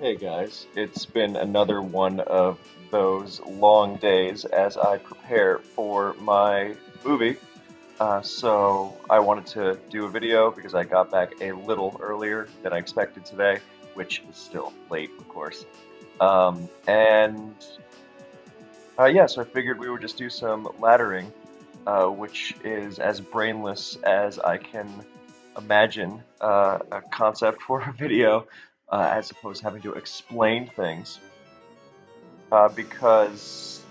Hey guys, it's been another one of those long days as I prepare for my movie. So I wanted to do a video because I got back a little earlier than I expected today, which is still late, of course. And so I figured we would just do some laddering, which is as brainless as I can imagine a concept for a video, as opposed to having to explain things. Because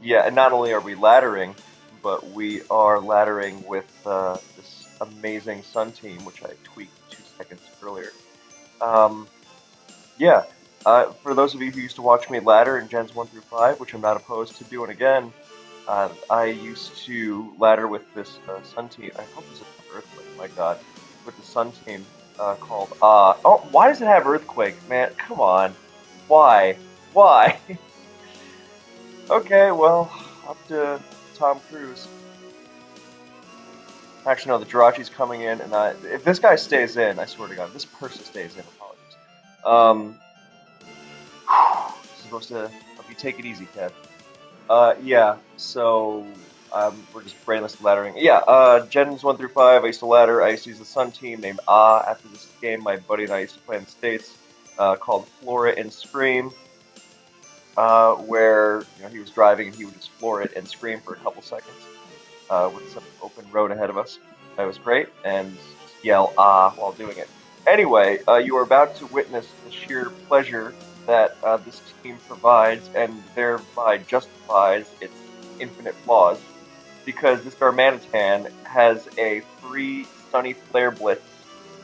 yeah, and not only are we laddering, but we are laddering with this amazing Sun team, which I tweaked 2 seconds earlier. Um, yeah, for those of you who used to watch me ladder in Gens 1 through 5, which I'm not opposed to doing again, I used to ladder with this Sun team. I hope this is Earthquake, my god, with the Sun team called. Oh, why does it have Earthquake, man? Come on, why? Why? Okay, well, up to Tom Cruise. Actually, no, the Jirachi's coming in, and if this guy stays in, I swear to God, if this person stays in, apologies. Um, supposed to help you take it easy, Kev. Yeah, so we're just brainless laddering. Yeah, Gens 1 through 5, I used to ladder. I used to use the Sun team named after this game my buddy and I used to play in the States, called Flora and Scream, where he was driving and he would just floor it and scream for a couple seconds with some open road ahead of us. That was great, and just yell while doing it. Anyway, you are about to witness the sheer pleasure that this team provides and thereby justifies its infinite flaws, because this Darmanitan has a free Sunny Flare Blitz,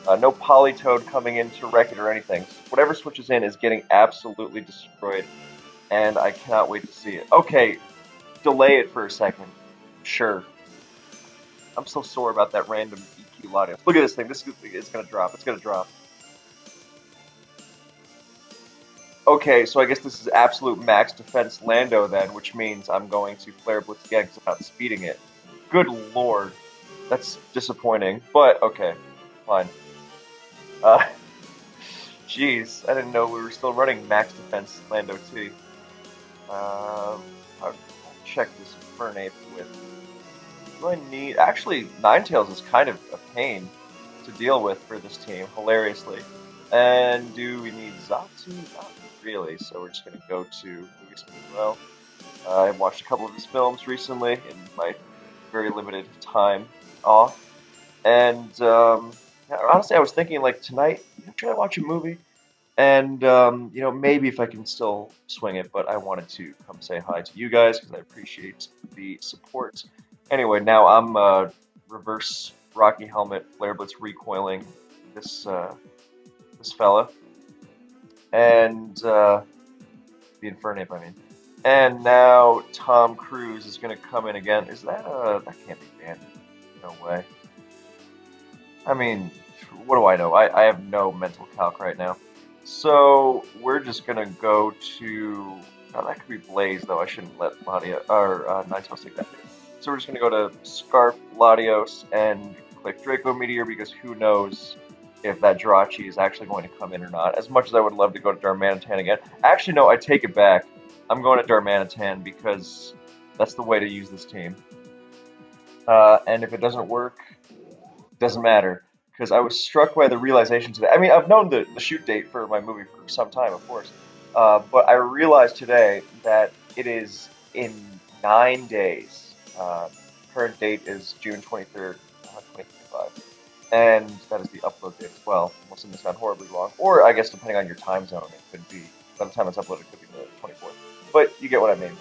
no Polytoad coming in to wreck it or anything. Whatever switches in is getting absolutely destroyed, and I cannot wait to see it. Okay, delay it for a second. Sure. I'm so sore about that random EQ audio. Look at this thing. This is gonna drop. It's gonna drop. Okay, so I guess this is absolute max defense Lando then, which means I'm going to Flare Blitz again because I'm not speeding it. Good lord. That's disappointing, but okay. Fine. Uh, Jeez, I didn't know we were still running max defense Lando T. I'll check this Infernape with. Do I need. Actually, Ninetales is kind of a pain to deal with for this team, hilariously. And do we need Zatu? Not really, so we're just going to go to movies as well. I watched a couple of his films recently in my very limited time off. And yeah, honestly, I was thinking like tonight, should I watch a movie? And maybe if I can still swing it, but I wanted to come say hi to you guys because I appreciate the support. Anyway, now I'm reverse Rocky Helmet Flare Blitz recoiling this fella, and the Infernape, I mean. And now Tom Cruise is gonna come in again. Is that can't be banned? No way. I mean, what do I know? I have no mental calc right now. So we're just gonna go to. Oh, that could be Blaze, though. I shouldn't let Ladia or Ninetales take that. So we're just gonna go to Scarf Latios and click Draco Meteor because who knows if that Jirachi is actually going to come in or not. As much as I would love to go to Darmanitan again. Actually, no, I take it back. I'm going to Darmanitan because that's the way to use this team. And if it doesn't work, it doesn't matter. Because I was struck by the realization today. I mean, I've known the shoot date for my movie for some time, of course. But I realized today that it is in 9 days. Current date is June 23rd, 2025. And that is the upload date as well, unless something's gone horribly wrong. Or I guess depending on your time zone, it could be, by the time it's uploaded, it could be the 24th. But you get what I mean.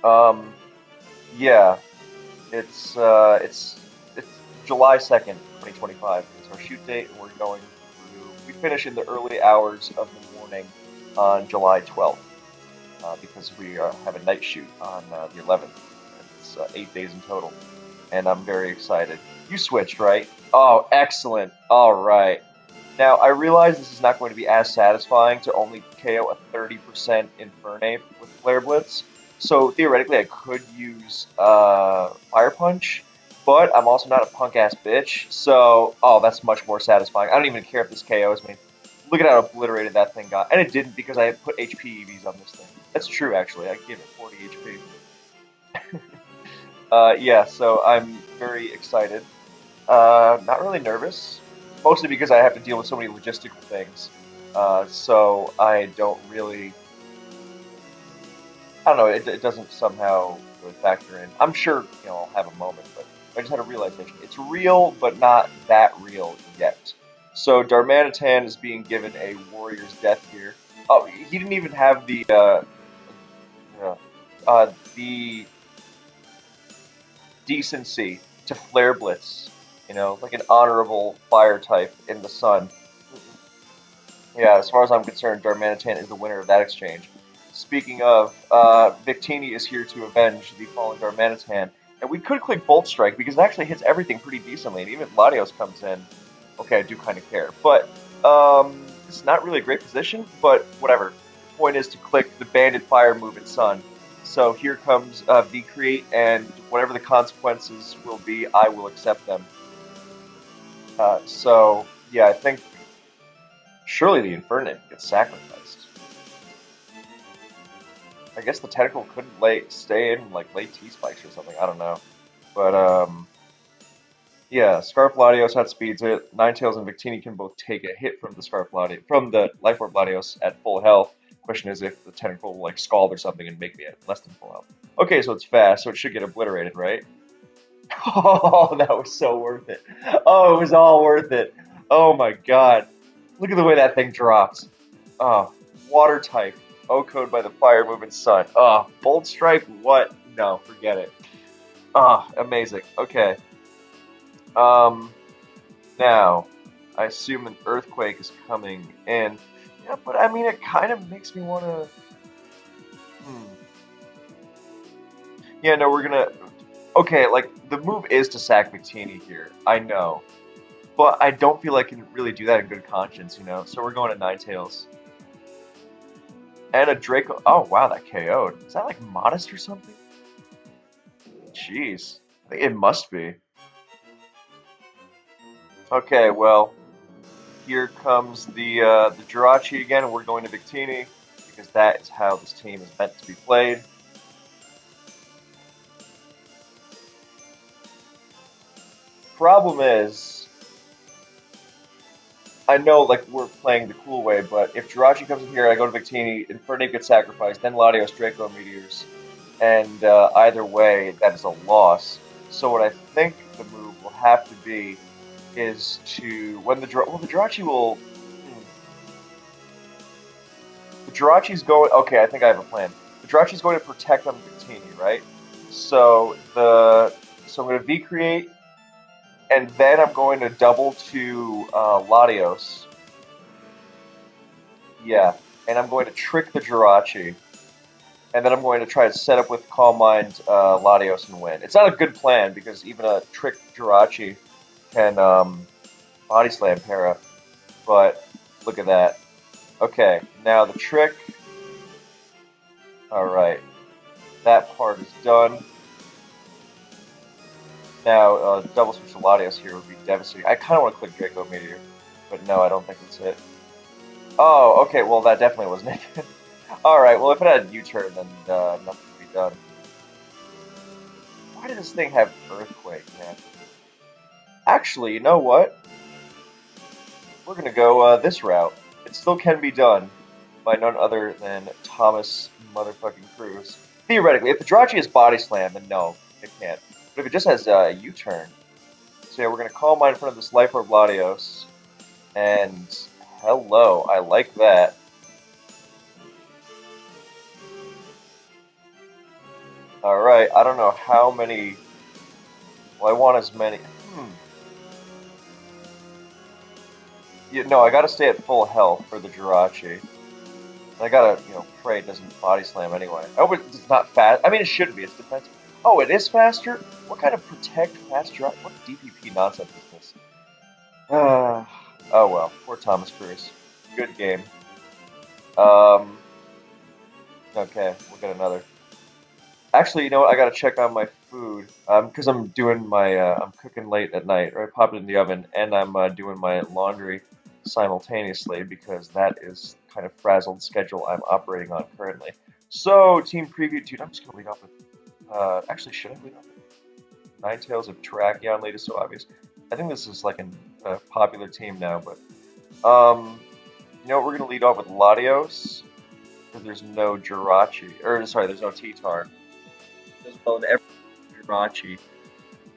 Um, yeah, it's July 2nd, 2025 is our shoot date, and we're going through. We finish in the early hours of the morning on July 12th because we have a night shoot on the 11th. It's 8 days in total, and I'm very excited. You switched, right? Oh, excellent. All right. Now, I realize this is not going to be as satisfying to only KO a 30% Infernape with Flare Blitz, so theoretically I could use Fire Punch, but I'm also not a punk-ass bitch, so, oh, that's much more satisfying. I don't even care if this KOs me. Look at how obliterated that thing got. And it didn't because I had put HP EVs on this thing. That's true, actually. I gave it 40 HP. Yeah, so I'm very excited. Not really nervous. Mostly because I have to deal with so many logistical things. So I don't really... I don't know, it doesn't somehow really factor in. I'm sure, I'll have a moment, but I just had a realization. It's real, but not that real yet. So Darmanitan is being given a warrior's death here. Oh, he didn't even have uh, the decency to flare blitz, like an honorable fire type in the sun. Yeah, as far as I'm concerned, Darmanitan is the winner of that exchange. Speaking of, Victini is here to avenge the fallen Darmanitan, and we could click Bolt Strike because it actually hits everything pretty decently, and even if Latios comes in, okay, I do kind of care. But, it's not really a great position, but whatever. The point is to click the Banded Fire move in Sun. So here comes V-Create, and whatever the consequences will be, I will accept them. So, yeah, I think surely the Infernape gets sacrificed. I guess the tentacle couldn't stay in like late T spikes or something. I don't know, but yeah. Scarf Latios outspeeds it. Ninetales and Victini can both take a hit from the Life Orb Latios at full health. Question is if the tentacle will like scald or something and make me at less than full health. Okay, so it's fast, so it should get obliterated, right? Oh, that was so worth it. Oh, it was all worth it. Oh my god. Look at the way that thing drops. Oh, water type. O-code by the fire moving sun. Oh, bolt strike? What? No, forget it. Ah, amazing. Okay. Um, now, I assume an earthquake is coming in. Yeah, but I mean, it kind of makes me want to. Hmm. Yeah, no, we're gonna. Okay, like the move is to sack Victini here. I know, but I don't feel I can really do that in good conscience. So we're going to Ninetales and a Draco. Oh wow, that KO'd. Is that like modest or something? Jeez, I think it must be. Okay, well, here comes the Jirachi again, and we're going to Victini because that is how this team is meant to be played. Problem is, I know like we're playing the cool way, but if Jirachi comes in here, I go to Victini, Infernape gets sacrificed, then Latios Draco Meteors, and either way, that is a loss. So what I think the move will have to be is to when the Jirachi will. The Jirachi's going. Okay, I think I have a plan. The Jirachi's going to protect on Victini, right? So I'm going to V create, and then I'm going to double to Latios. Yeah, and I'm going to trick the Jirachi, and then I'm going to try to set up with Calm Mind Latios and win. It's not a good plan because even a tricked Jirachi can body slam Para, but look at that. Okay, now the trick. Alright, that part is done. Now, double switch to Latios here would be devastating. I kind of want to click Draco Meteor, but no, I don't think it's it. Oh, okay, well, that definitely wasn't it. Alright, well, if it had U-turn, then nothing could be done. Why did this thing have Earthquake, man? Actually, you know what? We're gonna go this route. It still can be done by none other than Thomas motherfucking Cruz. Theoretically, if the Jirachi is Body Slam, then no, it can't. But if it just has U-turn, so yeah, we're gonna Calm Mind in front of this Life Orb Latios, and hello, I like that. Alright, I don't know how many... Well, I want as many... Yeah, no, I gotta stay at full health for the Jirachi. I gotta, pray it doesn't body slam anyway. I hope it's not fast. I mean, it shouldn't be. It's defensive. Oh, it is faster? What kind of protect fast Jirachi? What DPP nonsense is this? Oh well. Poor Thomas Cruz. Good game. Um, okay, we'll get another. Actually, you know what? I gotta check on my food. Because I'm doing my, I'm cooking late at night, right? Pop it in the oven, and I'm doing my laundry. simultaneously because that is kind of frazzled schedule I'm operating on currently. So, team preview, dude, I'm just gonna lead off with. Actually, should I lead off with Ninetales of Terrakion? Latest so obvious. I think this is like a popular team now, but you know, we're gonna lead off with Latios because there's no Jirachi, or sorry, there's no T-Tar. As well in every Jirachi,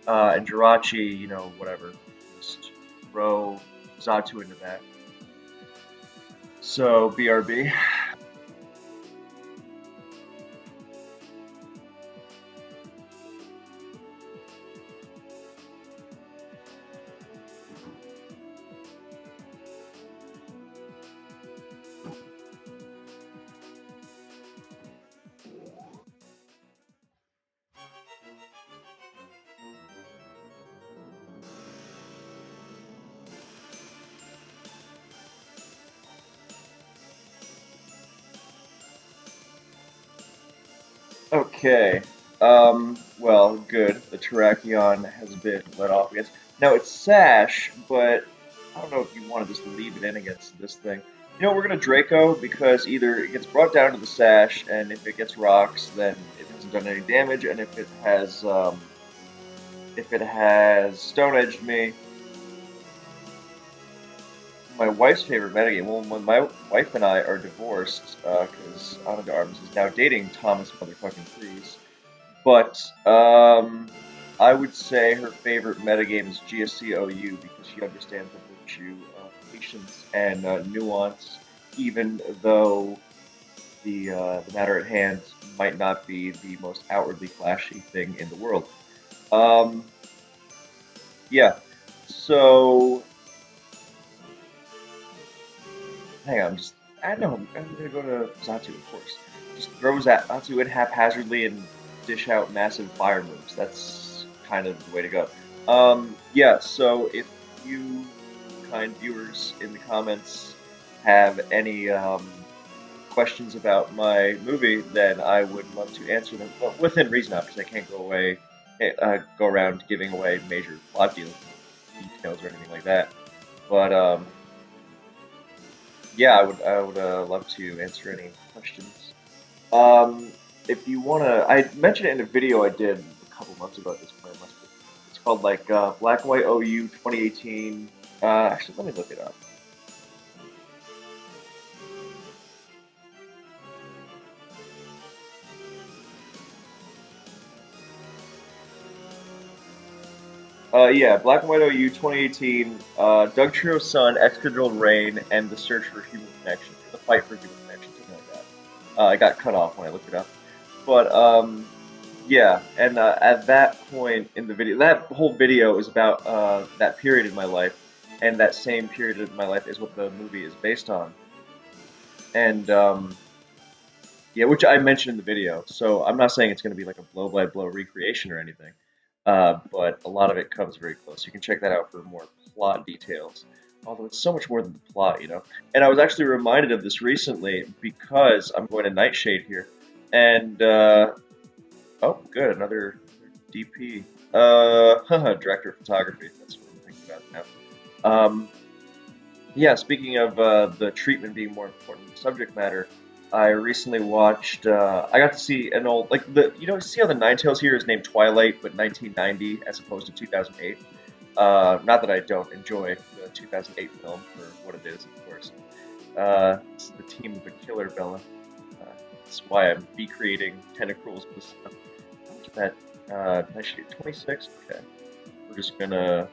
and Jirachi, you know, whatever, just throw Zatu into that. So BRB. Okay. Well, good. The Terrakion has been let off against. Now it's Sash, but I don't know if you want to just leave it in against this thing. You know, we're gonna Draco because either it gets brought down to the Sash, and if it gets rocks, then it hasn't done any damage, and if it has Stone Edged me, my wife's favorite metagame. Well, when my wife and I are divorced, because Ana de Armas is now dating Thomas motherfucking Freeze. But I would say her favorite metagame is GSCOU because she understands the virtue of patience and nuance, even though the matter at hand might not be the most outwardly flashy thing in the world. Um, yeah. So hang on, just I know I'm gonna go to Zatu, of course. Just throws at Zatu in haphazardly and dish out massive fire moves. That's kind of the way to go. Yeah. So if you kind viewers in the comments have any questions about my movie, then I would love to answer them. Well, within reason, obviously. I can't go around giving away major plot details or anything like that. But yeah, I would love to answer any questions. Um, if you wanna, I mentioned it in a video I did a couple months ago at this point. Must be. It's called like Black and White OU 2018. Actually, let me look it up. Yeah, Black and White OU 2018. Doug Trio's son, Excontrolled Rain, and the search for human connection, the fight for human connection, something like that. I got cut off when I looked it up. But yeah, and at that point in the video, that whole video is about that period in my life, and that same period in my life is what the movie is based on. And yeah, which I mentioned in the video. So I'm not saying it's going to be like a blow by blow recreation or anything, but a lot of it comes very close. You can check that out for more plot details. Although it's so much more than the plot, you know. And I was actually reminded of this recently because I'm going to Nightshade here, and oh, good, another DP. Director of photography. That's what I'm thinking about now. Yeah, speaking of the treatment being more important than the subject matter, I recently watched. I got to see an old like the you know see how the Ninetales here is named Twilight, but 1990 as opposed to 2008. Not that I don't enjoy the 2008 film for what it is, of course. It's the team of a killer, Bella. That's why I'm recreating Tentacruel's with this stuff. How much of that? I should get 26. Okay, we're just gonna.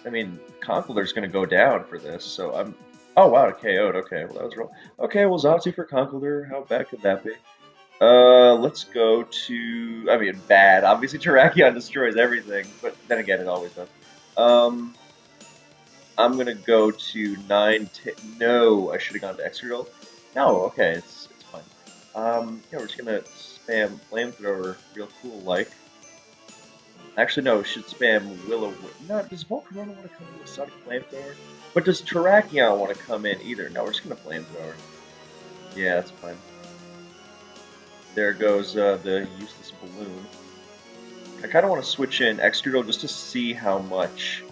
I mean, Conkeldur's gonna go down for this, so I'm. Oh wow, it KO'd. Okay, well that was real. Okay, well Zatu for Conkeldur. How bad could that be? Let's go to. I mean, bad. Obviously, Terrakion destroys everything, but then again, it always does. Um, I'm gonna go to nine. No, I should have gone to Exegol. No, okay, it's fine. Yeah, we're just gonna spam flamethrower real cool like. Actually, no, we should spam Willow. No, does Volcarona want to come in with Sonic Flamethrower? But does Terrakion want to come in either? No, we're just gonna Flamethrower. Yeah, that's fine. There goes the useless balloon. I kind of want to switch in Extrudo just to see how much.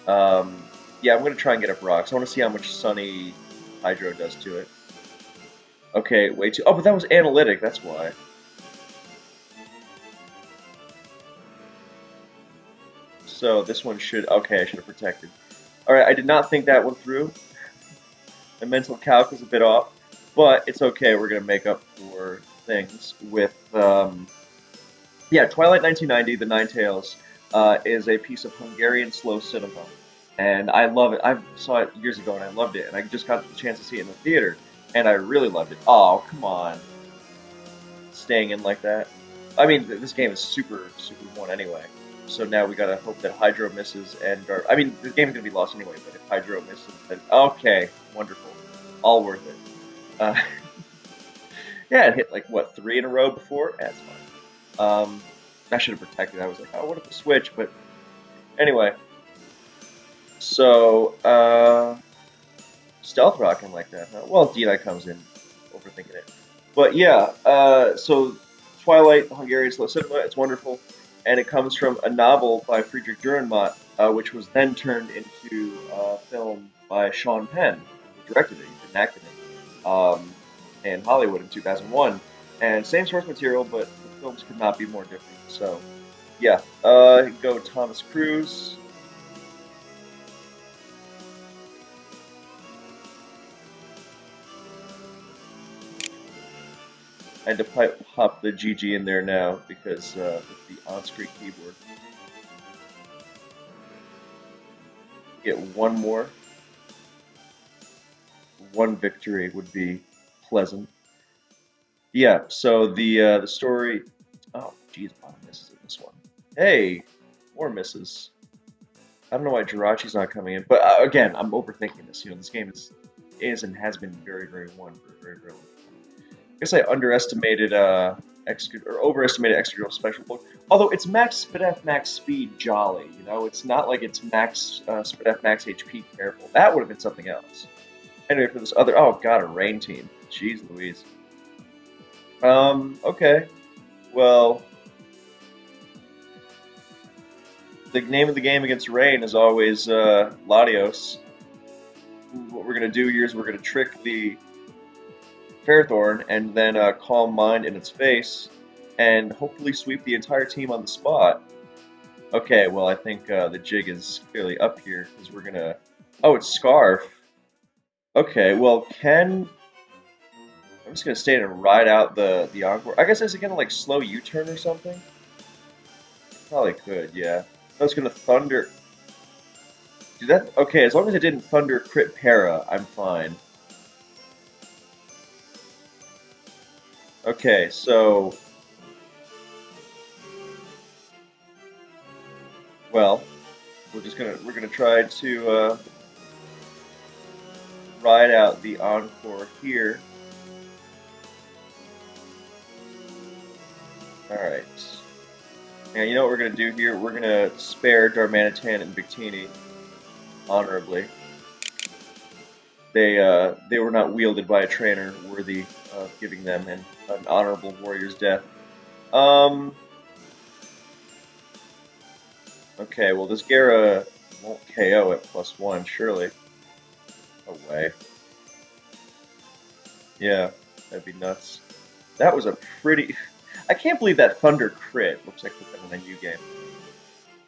Um, Yeah, I'm gonna try and get up rocks. I want to see how much Sunny Hydro does to it. Okay, way too. Oh, but that was analytic. That's why. So this one should. Okay, I should have protected. All right, I did not think that one through. My mental calc was a bit off, but it's okay. We're gonna make up for things with. Yeah, Twilight 1990, The Ninetales, is a piece of Hungarian slow cinema, and I love it. I saw it years ago and I loved it, and I just got the chance to see it in the theater, and I really loved it. Oh, come on, staying in like that. I mean, this game is super one anyway. So now we gotta hope that Hydro misses and I mean, the game's gonna be lost anyway. But if Hydro misses, then okay, wonderful, all worth it. Uh, yeah, it hit like what 3 in a row before. That's fine. I should have protected. I was like, oh, what if the switch? But anyway, so stealth rocking like that. Huh? Well, Dina comes in, overthinking it. But yeah, so Twilight, Hungarian slow cinema. It's wonderful, and it comes from a novel by Friedrich Dürrenmatt, which was then turned into a film by Sean Penn, who directed it. He enacted it in Hollywood in 2001. And same source material, but the films could not be more different. So yeah, go Thomas Cruise. I had to pop the GG in there now because with the on-screen keyboard. Get one more. One victory would be pleasant. Yeah. So the story. Oh, geez, a lot of misses in this one. Hey, more misses. I don't know why Jirachi's not coming in, but again, I'm overthinking this. You know, this game is and has been very one for a very long time. I guess I underestimated or overestimated executable special bulk. Although it's max SpDef, max speed, jolly. You know, it's not like it's max SpDef, max HP, careful. That would have been something else. Anyway, for this other, oh god, a rain team. Jeez Louise. Okay. Well, the name of the game against rain is always Latios. What we're gonna do here is we're gonna trick the Fairthorn and then Calm Mind in its face, and hopefully sweep the entire team on the spot. Okay, well I think the jig is clearly up here because we're gonna. Oh, it's Scarf. Okay, well I'm just gonna stay and ride out the Encore. I guess is it gonna like slow U-turn or something? Probably could, yeah. I was gonna Thunder. Do that? Okay, as long as it didn't Thunder crit Para, I'm fine. Okay, so well, we're gonna try to ride out the Encore here. All right. Now you know what we're gonna do here? We're gonna spare Darmanitan and Victini honorably. They were not wielded by a trainer worthy of giving them an honorable warrior's death. Um. Okay, well this Gara won't KO at +1, surely. No way. Yeah, that'd be nuts. That was a pretty. I can't believe that Thunder crit. Looks like in a new game.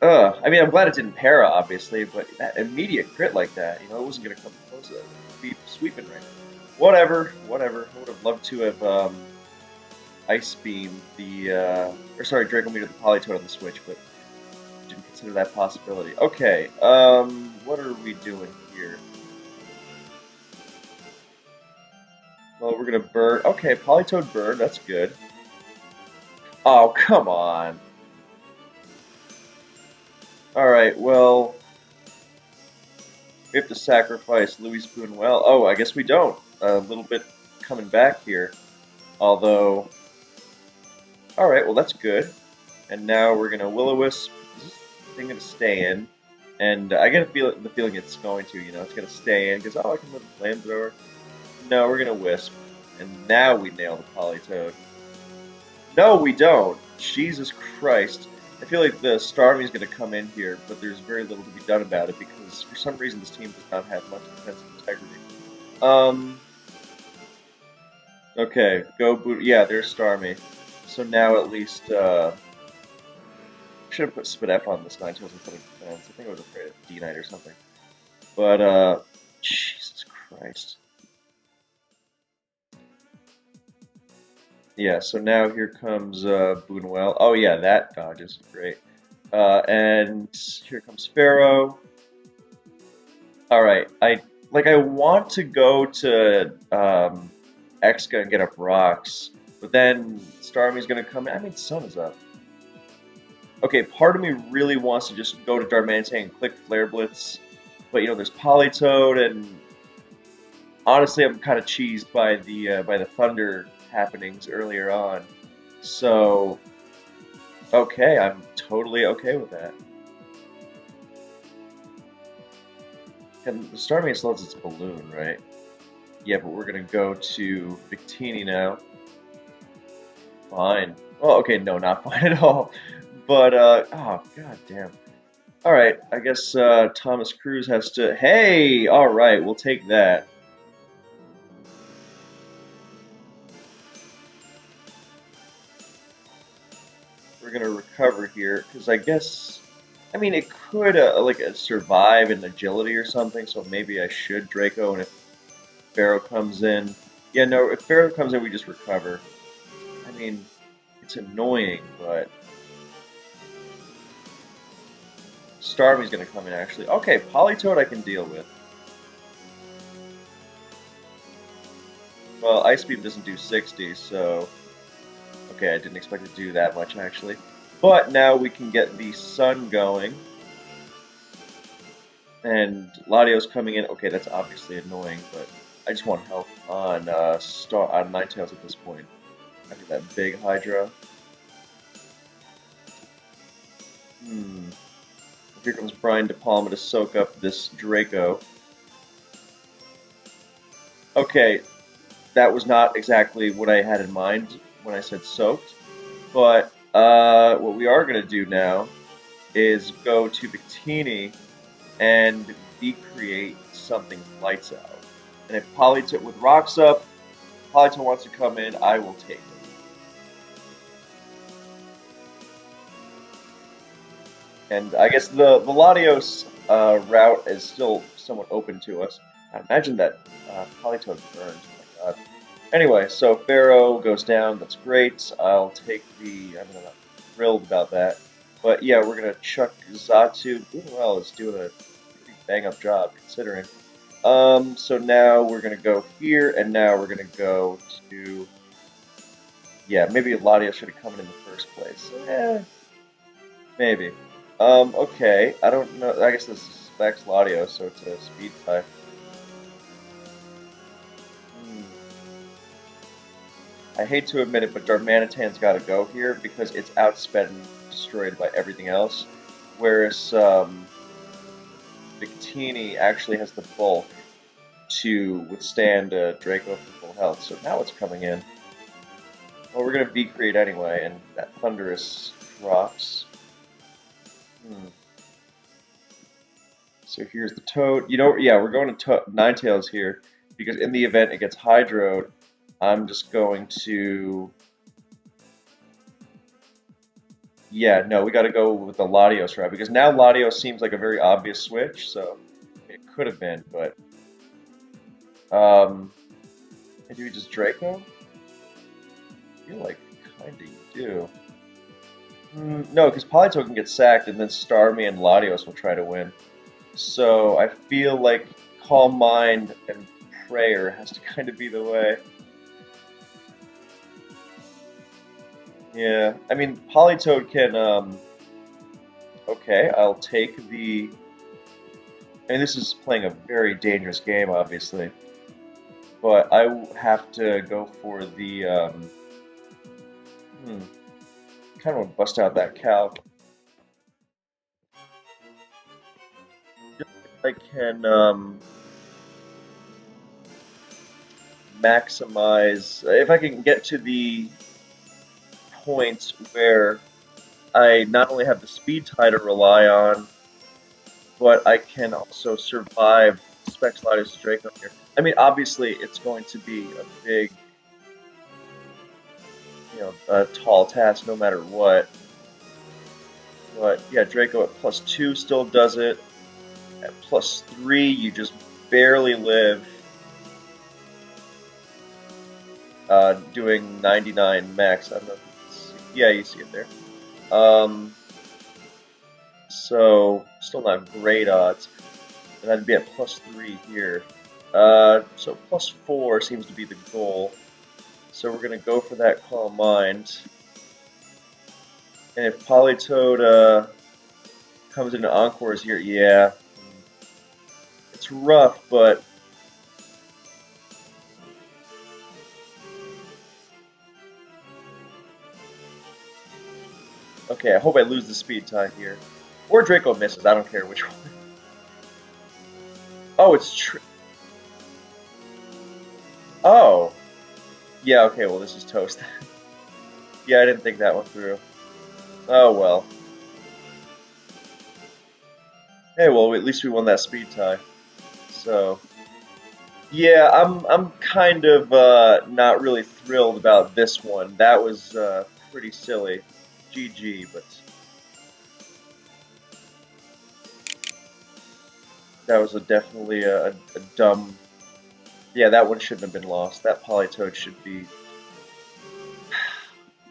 I mean, I'm glad it didn't para, obviously, but that immediate crit like that, you know, it wasn't going to come close to be sweeping right now. Whatever. I would have loved to have Ice Beam or sorry, Draco Meter the Polytoad on the Switch, but didn't consider that possibility. Okay, what are we doing here? Well, we're going to burn. Okay, Polytoad burn, that's good. Oh, come on. Alright, well, we have to sacrifice Louis Spoonwell. Oh, I guess we don't. A little bit coming back here. Although, alright, well that's good. And now we're going to Will-O-Wisp. Is this thing going to stay in? And I get the feeling it's going to, you know, it's going to stay in. Because, oh, I can live a Flamethrower. No, we're going to Wisp. And now we nail the Polytoad. No, we don't. Jesus Christ. I feel like the Starmie is going to come in here, but there's very little to be done about it because for some reason this team does not have much defensive integrity. Um, okay, go boot. Yeah, there's Starmie. So now at least, should have put Spadef on this Ninetales instead of defense. I think I was afraid of D-Knight or something. But, Jesus Christ. Yeah, so now here comes, Boonwell. Oh yeah, that dodge is great. And here comes Pharaoh. Alright, I want to go to, Exca and get up rocks, but then Starmie's gonna come in. I mean, Sun is up. Okay, part of me really wants to just go to Darmanitan and click Flare Blitz, but you know, there's Politoed, and honestly, I'm kind of cheesed by the Thunder happenings earlier on. So, okay, I'm totally okay with that. And the Starmie still has its balloon, right? Yeah, but we're gonna go to Victini now. Fine. Oh, okay, no, not fine at all. But, oh, god damn. Alright, I guess, Thomas Cruise has to... Hey! Alright, we'll take that. We're gonna recover here, because I guess... I mean, it could, survive in agility or something, so maybe I should Draco, and if Pharaoh comes in... Yeah, no, if Pharaoh comes in, we just recover. I mean, it's annoying, but... Starmie's gonna come in, actually. Okay, Politoed I can deal with. Well, Ice Beam doesn't do 60, so... Okay, I didn't expect it to do that much, actually. But now we can get the Sun going. And Ladio's coming in. Okay, that's obviously annoying, but I just want help on Ninetales at this point. After that big Hydra. Hmm. Here comes Brian De Palma to soak up this Draco. Okay, that was not exactly what I had in mind when I said soaked. But what we are going to do now is go to Victini and decreate something lights out. And if Polytone with rocks up, Polytone wants to come in, I will take it. And I guess the Latios route is still somewhat open to us. I imagine that Polytone burns. Oh my god. Anyway, so Pharaoh goes down. That's great. I'll take the. I'm not thrilled about that. But yeah, we're gonna chuck Zatu. Well, is doing a pretty bang up job considering. So now we're gonna go here, and now we're gonna go to. Yeah, maybe Ladia should have come in the first place. Maybe. Okay. I don't know. I guess this is Specs Ladio, so it's a speed type. Hmm. I hate to admit it, but Darmanitan's got to go here because it's outsped and destroyed by everything else. Whereas Victini actually has the bulk to withstand Draco for full health. So now it's coming in. Well, we're going to V-create anyway, and that Thunderous drops. Hmm. So here's the Toad. You know, yeah, we're going to Ninetales here because in the event it gets Hydroed, I'm just going to... Yeah, no, we got to go with the Latios route because now Latios seems like a very obvious switch, so it could have been, but... do we just Draco? I feel like kinda you do. No, because Politoed can get sacked and then Starmie and Latios will try to win. So I feel like Calm Mind and Prayer has to kind of be the way. Yeah, I mean, Politoed can, okay, I'll take the... I mean, this is playing a very dangerous game, obviously. But I have to go for the, kind of want to bust out that calc. Just if I can, maximize... If I can get to the point where I not only have the speed tie to rely on, but I can also survive Specs Lotus Draco here. I mean, obviously, it's going to be a big, a tall task no matter what. But yeah, Draco at +2 still does it. At +3, you just barely live. Doing 99 max. I don't know if you can see. Yeah, you see it there. So still not great odds. And I'd be at +3 here. So +4 seems to be the goal. So we're gonna go for that Calm Mind. And if Politoed comes into Encores here, yeah, it's rough, but okay. I hope I lose the speed tie here, or Draco misses. I don't care which one. Oh, it's true. Oh, yeah. Okay. Well, this is toast. Yeah, I didn't think that one through. Oh well. Hey, well, at least we won that speed tie. So, yeah, I'm kind of not really thrilled about this one. That was pretty silly. GG, but that was definitely a dumb. Yeah, that one shouldn't have been lost. That Politoed should be.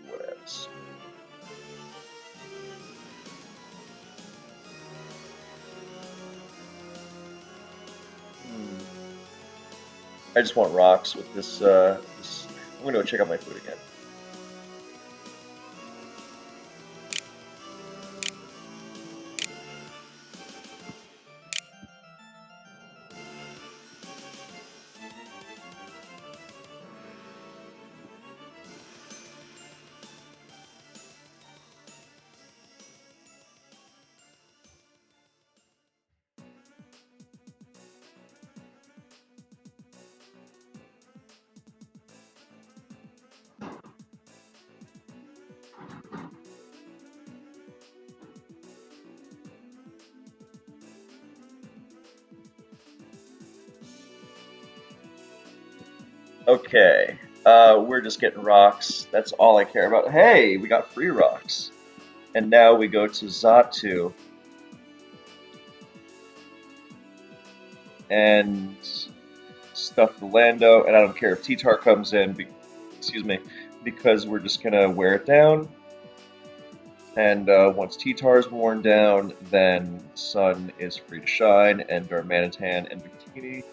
What else? Hmm. I just want rocks with this. I'm gonna go check out my food again. Okay, we're just getting rocks. That's all I care about. Hey, we got free rocks. And now we go to Zatu and stuff the Lando, and I don't care if T-Tar comes in, excuse me, because we're just gonna wear it down. And once T-Tar is worn down, then Sun is free to shine, and Darmanitan and Victini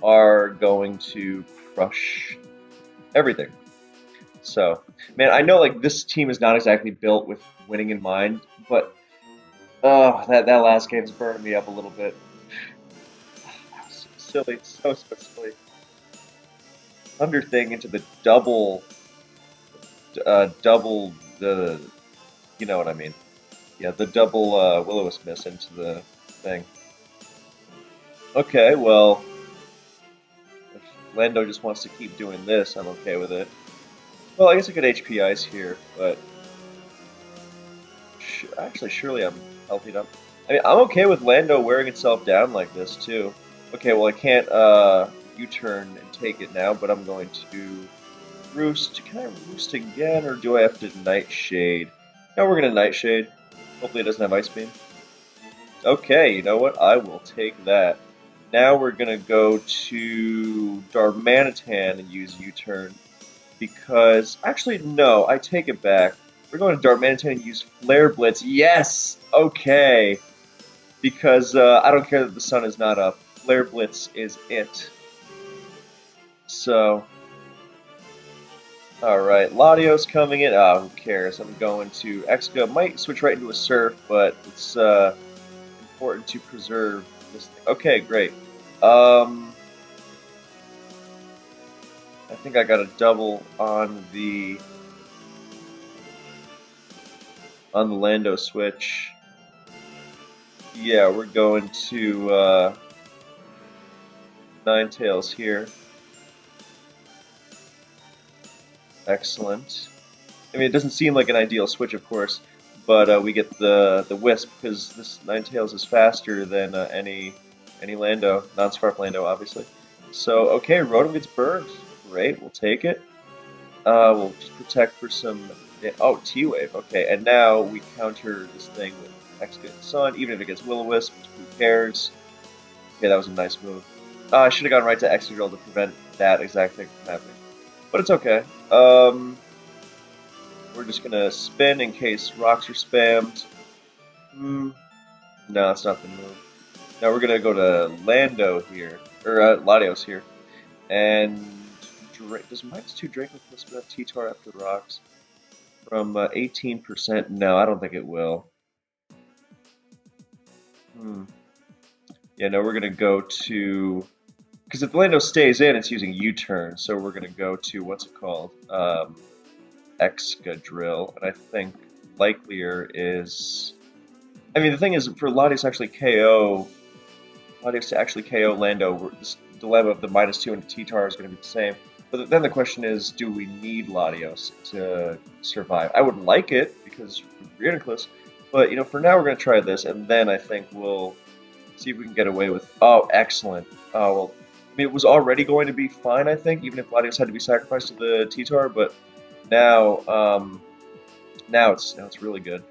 are going to crush everything. So, man, I know like this team is not exactly built with winning in mind, but that last game's burned me up a little bit. So silly, so silly. Thunder thing into the double the, you know what I mean? Yeah, the double Will-O-Wisp miss into the thing. Okay, well, if Lando just wants to keep doing this, I'm okay with it. Well, I guess I could HP Ice here, but actually, surely I'm healthied up. I mean, I'm okay with Lando wearing itself down like this too. Okay, well, I can't U-turn and take it now, but I'm going to roost. Can I roost again, or do I have to Nightshade? No, we're gonna Nightshade. Hopefully it doesn't have Ice Beam. Okay, you know what? I will take that. Now we're gonna go to Darmanitan and use U-turn because actually no, I take it back. We're going to Darmanitan and use Flare Blitz. Yes, okay, because I don't care that the sun is not up. Flare Blitz is it. So, all right, Ladio's coming in. Ah, who cares? I'm going to Exca. Might switch right into a Surf, but it's important to preserve this thing. Okay, great. I think I got a double on the Lando switch. Yeah, we're going to Ninetales here. Excellent. I mean, it doesn't seem like an ideal switch, of course, but we get the Wisp because this Ninetales is faster than any Lando, non-Scarf Lando, obviously. So okay, Rotom gets burned. Great, we'll take it. We'll just protect for some. Oh, T-Wave. Okay, and now we counter this thing with Excavate Sun, even if it gets Will-O-Wisp. Who cares? Okay, that was a nice move. I should have gone right to Excadrill to prevent that exact thing from happening, but it's okay. We're just gonna spin in case rocks are spammed. Hmm. No, that's not the move. Now we're gonna go to Lando here, or Latios here, and does -2 Draco plus spin up T-Tar after rocks from 18%? No, I don't think it will. Hmm. Yeah, no, we're gonna go to because if Lando stays in, it's using U-turn, so we're gonna go to what's it called? Excadrill, and I think likelier is. I mean, the thing is, for Latios actually KO Latios to actually KO Lando, this dilemma of the -2 and T-Tar is going to be the same. But then the question is, do we need Latios to survive? I would like it, because we're Reuniclus, but, for now we're going to try this, and then I think we'll see if we can get away with... Oh, excellent. Oh, well, I mean, it was already going to be fine, I think, even if Latios had to be sacrificed to the T-Tar, but now, now it's really good.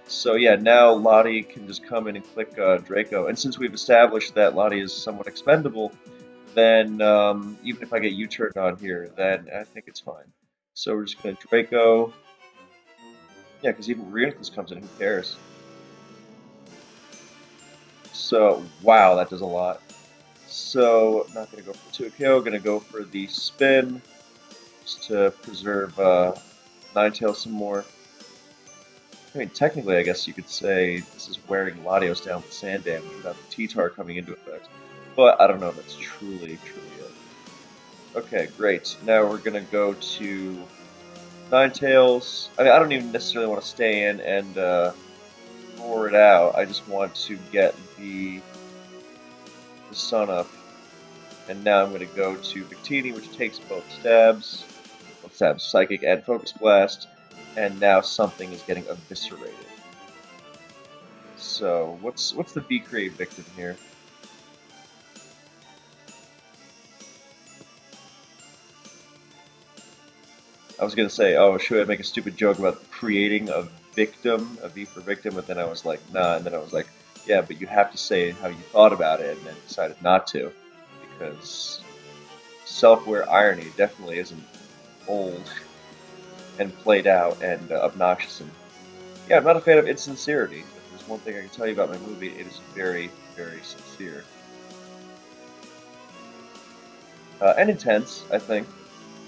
So yeah, now Lottie can just come in and click Draco. And since we've established that Lottie is somewhat expendable, then even if I get U-turned on here, then I think it's fine. So we're just going to Draco. Yeah, because even Reuniclus comes in, who cares? So, wow, that does a lot. So, not going to go for 2 KO, going to go for the spin, just to preserve Ninetales some more. I mean, technically, I guess you could say this is wearing Latios down with sand damage without the T-Tar coming into effect. But I don't know if that's truly it. Okay, great. Now we're going to go to Ninetales. I mean, I don't even necessarily want to stay in and roar it out. I just want to get the sun up. And now I'm going to go to Victini, which takes both stabs, Psychic and Focus Blast, and now something is getting eviscerated. So, what's the V-Crave victim here? I was gonna say, oh, should I make a stupid joke about creating a victim, a V for victim, but then I was like, nah, and then I was like, yeah, but you have to say how you thought about it, and then decided not to, because self-aware irony definitely isn't old and played out and obnoxious. And yeah, I'm not a fan of insincerity. If there's one thing I can tell you about my movie, it is very, very sincere. And intense, I think.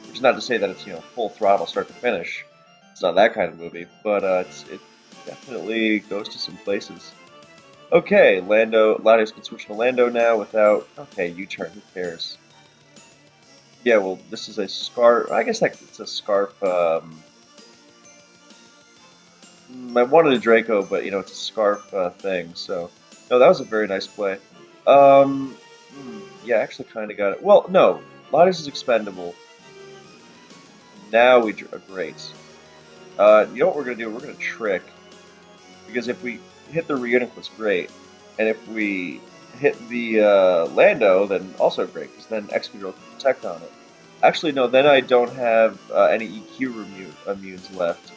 Which is not to say that it's full throttle start to finish. It's not that kind of movie, but it definitely goes to some places. Okay, Latios can switch to Lando now without. Okay, U-turn. Who cares? Yeah, well, this is a scarf. I guess it's a scarf. I wanted a Draco, but it's a scarf thing. So no, that was a very nice play. Yeah, actually, kind of got it. Well, no, Latios is expendable. Now we great. You know what we're gonna do? We're gonna trick, because if we hit the Reuniclus, great, and if we hit the Lando, then also great, because then Excadrill can protect on it. Actually, no, then I don't have any EQ immunes left,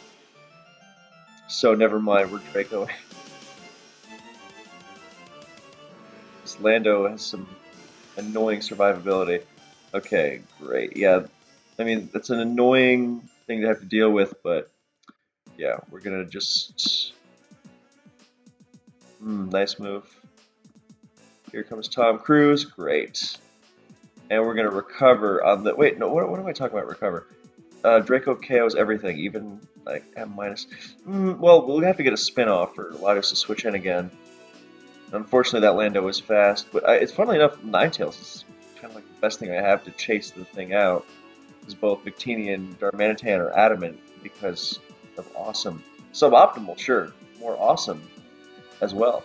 so never mind. We're Draco. This Lando has some annoying survivability. Okay, great. Yeah, I mean that's an annoying thing to have to deal with, but yeah, we're gonna just. Nice move. Here comes Tom Cruise. Great. And we're going to recover on the... Wait, no, what am I talking about, recover? Draco KOs everything, even, like, M minus... well, we'll have to get a spin-off for Latios to switch in again. Unfortunately, that Lando is fast, but it's funnily enough, Ninetales is kind of like the best thing I have to chase the thing out. Because both Victini and Darmanitan are adamant because of awesome. Suboptimal, sure. More awesome as well.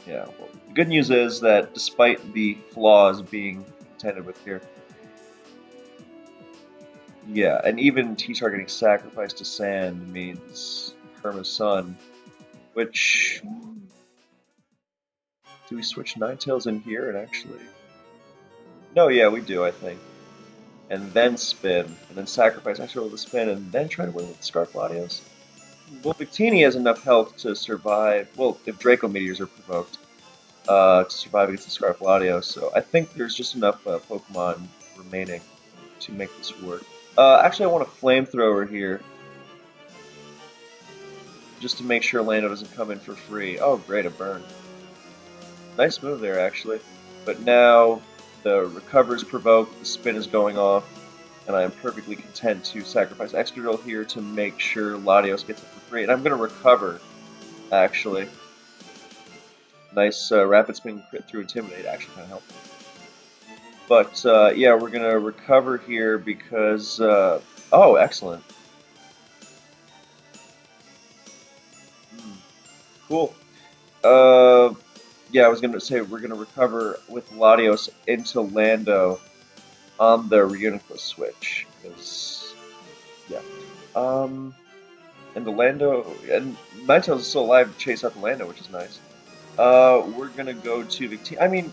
Yeah, well, the good news is that despite the flaws being contended with here, Yeah, and even T-Tar getting sacrificed to sand means Perma's son, which... Do we switch Ninetales in here and actually... No, yeah, we do, I think. And then spin, and then sacrifice actually roll the spin, and then try to win with the Scarf Latios. Well, Victini has enough health to survive, well, if Draco Meteors are provoked, to survive against the Scarf Latios, so I think there's just enough Pokemon remaining to make this work. Actually, I want a Flamethrower here, just to make sure Lando doesn't come in for free. Oh, great, a burn. Nice move there, actually. But now the recover's provoked, the spin is going off, and I am perfectly content to sacrifice Excadrill here to make sure Latios gets it for free. And I'm going to recover, actually. Nice Rapid Spin crit through Intimidate, actually kind of helped. But, yeah, we're going to recover here because... oh, excellent. Cool. Yeah, I was going to say we're going to recover with Latios into Lando on the Reuniclus switch. Because, yeah. And the Lando... And Ninetales is still alive to chase out the Lando, which is nice. We're going to go to Victini. I mean,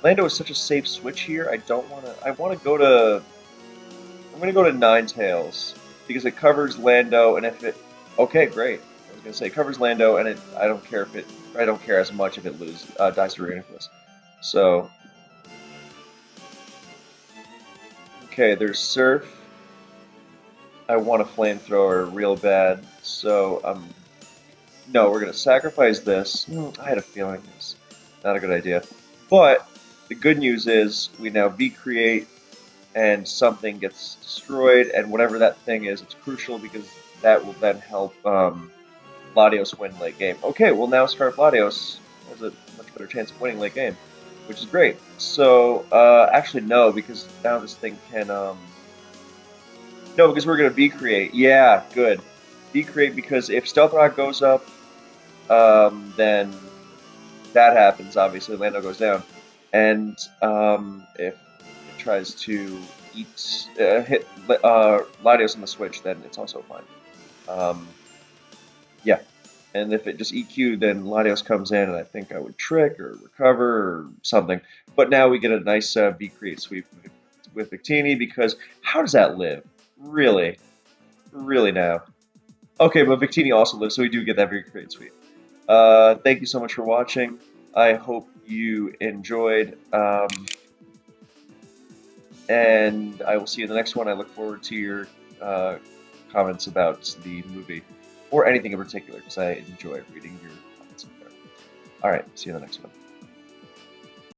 Lando is such a safe switch here. I don't want to... I want to go to... I'm going to go to Ninetales because it covers Lando, and if it... Okay, great. I was going to say, it covers Lando, and I don't care if it... I don't care as much if it dies to Reuniclus. So... Okay, there's Surf. I want a Flamethrower real bad, so no, we're going to sacrifice this. I had a feeling it's not a good idea. But the good news is we now V-create and something gets destroyed, and whatever that thing is, it's crucial because that will then help Latios win late game. Okay, well now Scarf Latios has a much better chance of winning late game, which is great. So, actually no, because now this thing can, no, because we're going to V-create. Yeah, good. V-create because if Stealth Rock goes up, then that happens, obviously, Lando goes down. And if it tries to hit Latios on the switch, then it's also fine. Yeah. And if it just EQ'd, then Latios comes in, and I think I would trick or recover or something. But now we get a nice V-create sweep with Victini, because how does that live? Really? Really now? Okay, but Victini also lives, so we do get that V-create sweep. Thank you so much for watching. I hope you enjoyed, and I will see you in the next one. I look forward to your comments about the movie, or anything in particular, because I enjoy reading your comments in there. Alright, see you in the next one.